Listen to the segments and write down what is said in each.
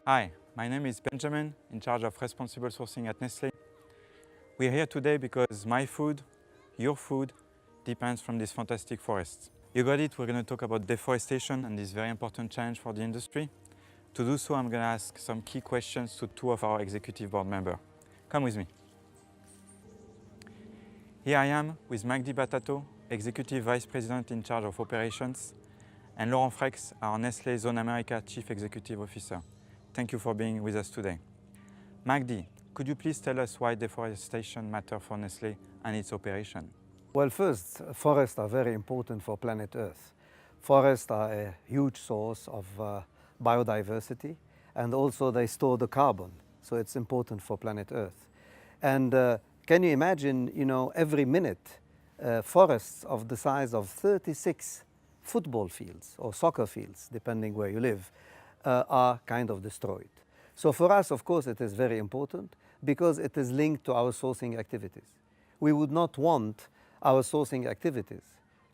Hi, my name is Benjamin, in charge of responsible sourcing at Nestlé. We're here today because my food, your food, depends from these fantastic forests. You got it, we're going to talk about deforestation and this very important challenge for the industry. To do so, I'm going to ask some key questions to two of our executive board members. Come with me. Here I am with Magdi Batato, Executive Vice President in charge of operations, and Laurent Freixe, our Nestlé Zone America Chief Executive Officer. Thank you for being with us today. Magdi, could you please tell us why deforestation matters for Nestlé and its operation? Well, first, forests are very important for planet Earth. Forests are a huge source of biodiversity, and also they store the carbon, so it's important for planet Earth. And can you imagine, every minute forests of the size of 36 football fields or soccer fields, depending where you live, are kind of destroyed. So for us, of course, it is very important because it is linked to our sourcing activities. We would not want our sourcing activities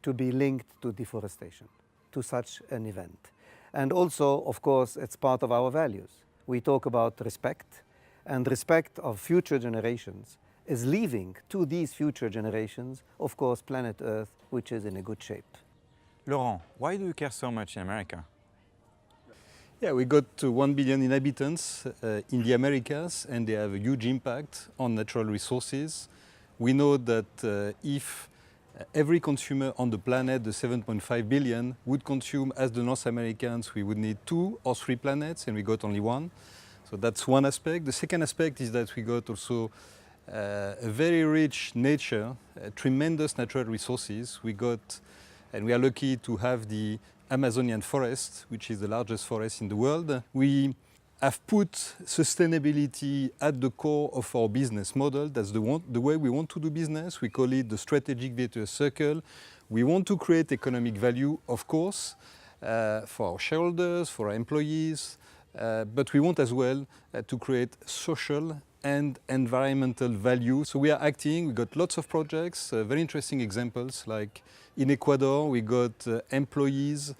to be linked to deforestation, to such an event. And also, of course, it's part of our values. We talk about respect, and respect of future generations is leaving to these future generations, of course, planet Earth, which is in a good shape. Laurent, why do you care so much in America? Yeah, we got to 1 billion inhabitants in the Americas, and they have a huge impact on natural resources. We know that if every consumer on the planet, the 7.5 billion, would consume as the North Americans, we would need 2 or 3 planets, and we got only 1. So that's one aspect. The second aspect is that we got also a very rich nature, tremendous natural resources. We got, and we are lucky to have the Amazonian forest, which is the largest forest in the world. We have put sustainability at the core of our business model. That's the way we want to do business. We call it the strategic virtuous circle. We want to create economic value, of course, for our shareholders, for our employees, but we want as well to create social and environmental value. So we are acting, we got lots of projects, very interesting examples, like in Ecuador we got employees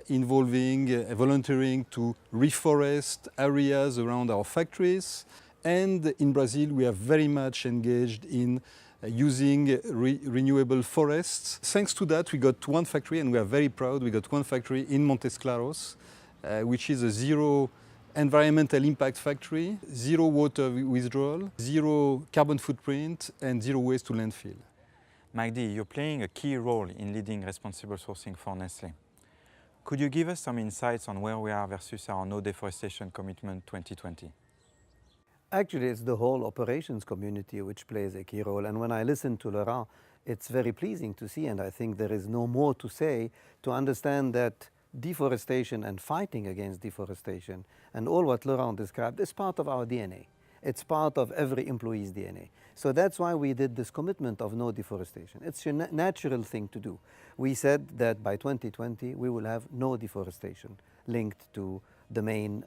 involving, volunteering to reforest areas around our factories. And in Brazil we are very much engaged in using renewable forests. Thanks to that we got one factory, and we are very proud, we got one factory in Montes Claros, which is a zero environmental impact factory, zero water withdrawal, zero carbon footprint, and zero waste to landfill. Magdi, you're playing a key role in leading responsible sourcing for Nestlé. Could you give us some insights on where we are versus our No Deforestation Commitment 2020? Actually, it's the whole operations community which plays a key role. And when I listen to Laurent, it's very pleasing to see, and I think there is no more to say, to understand that deforestation and fighting against deforestation and all what Laurent described is part of our DNA. It's part of every employee's DNA. So that's why we did this commitment of no deforestation. It's a natural thing to do. We said that by 2020 we will have no deforestation linked to the main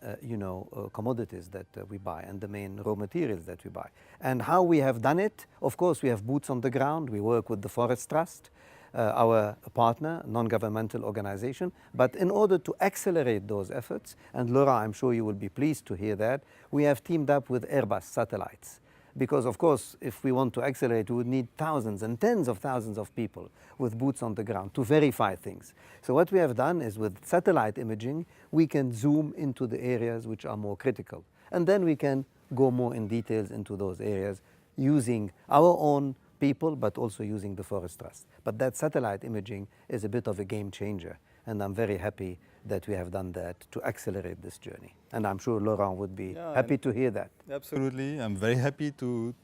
commodities that we buy and the main raw materials that we buy. And how we have done it, of course, we have boots on the ground. We work with the Forest Trust, our partner, non-governmental organization. But in order to accelerate those efforts, and Laura, I'm sure you will be pleased to hear that, we have teamed up with Airbus satellites. Because of course, if we want to accelerate, we would need thousands and tens of thousands of people with boots on the ground to verify things. So what we have done is with satellite imaging, we can zoom into the areas which are more critical. And then we can go more in details into those areas using our own people, but also using the Forest Trust. But that satellite imaging is a bit of a game changer, and I'm very happy that we have done that to accelerate this journey. And I'm sure Laurent would be happy to hear that. Absolutely, I'm very happy to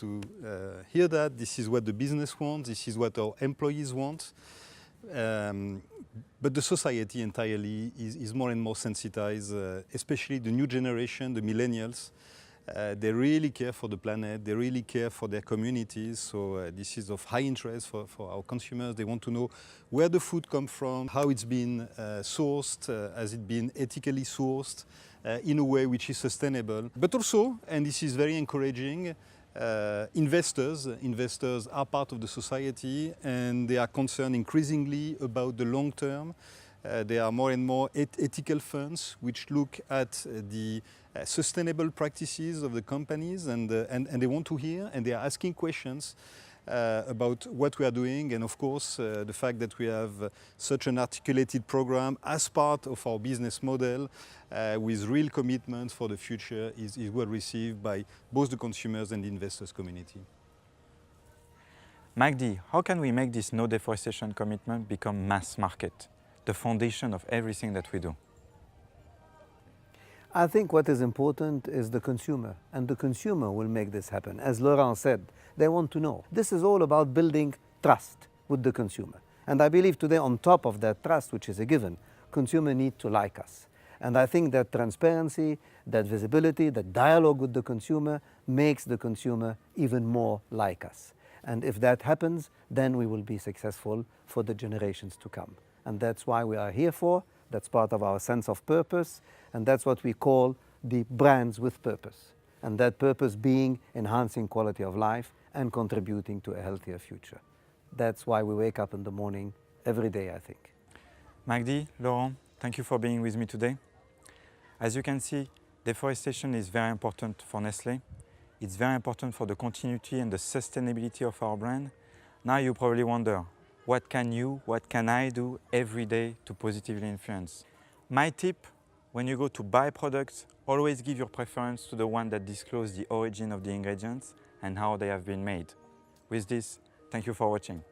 hear that. This is what the business wants, this is what our employees want. But the society entirely is more and more sensitized, especially the new generation, the millennials. They really care for the planet, they really care for their communities, so this is of high interest for our consumers. They want to know where the food comes from, how it's been sourced, has it been ethically sourced, in a way which is sustainable. But also, and this is very encouraging, investors are part of the society, and they are concerned increasingly about the long term. there are more and more ethical funds which look at the sustainable practices of the companies, and they want to hear, and they are asking questions about what we are doing, and of course the fact that we have such an articulated program as part of our business model with real commitments for the future is well received by both the consumers and the investors community. Magdi, how can we make this no deforestation commitment become mass market, the foundation of everything that we do? I think what is important is the consumer, and the consumer will make this happen. As Laurent said, they want to know. This is all about building trust with the consumer. And I believe today, on top of that trust, which is a given, consumer need to like us. And I think that transparency, that visibility, that dialogue with the consumer makes the consumer even more like us. And if that happens, then we will be successful for the generations to come. And that's why we are here for. That's part of our sense of purpose. And that's what we call the brands with purpose. And that purpose being enhancing quality of life and contributing to a healthier future. That's why we wake up in the morning every day, I think. Magdi, Laurent, thank you for being with me today. As you can see, deforestation is very important for Nestlé. It's very important for the continuity and the sustainability of our brand. Now you probably wonder, what can I do every day to positively influence? My tip, when you go to buy products, always give your preference to the one that discloses the origin of the ingredients and how they have been made. With this, thank you for watching.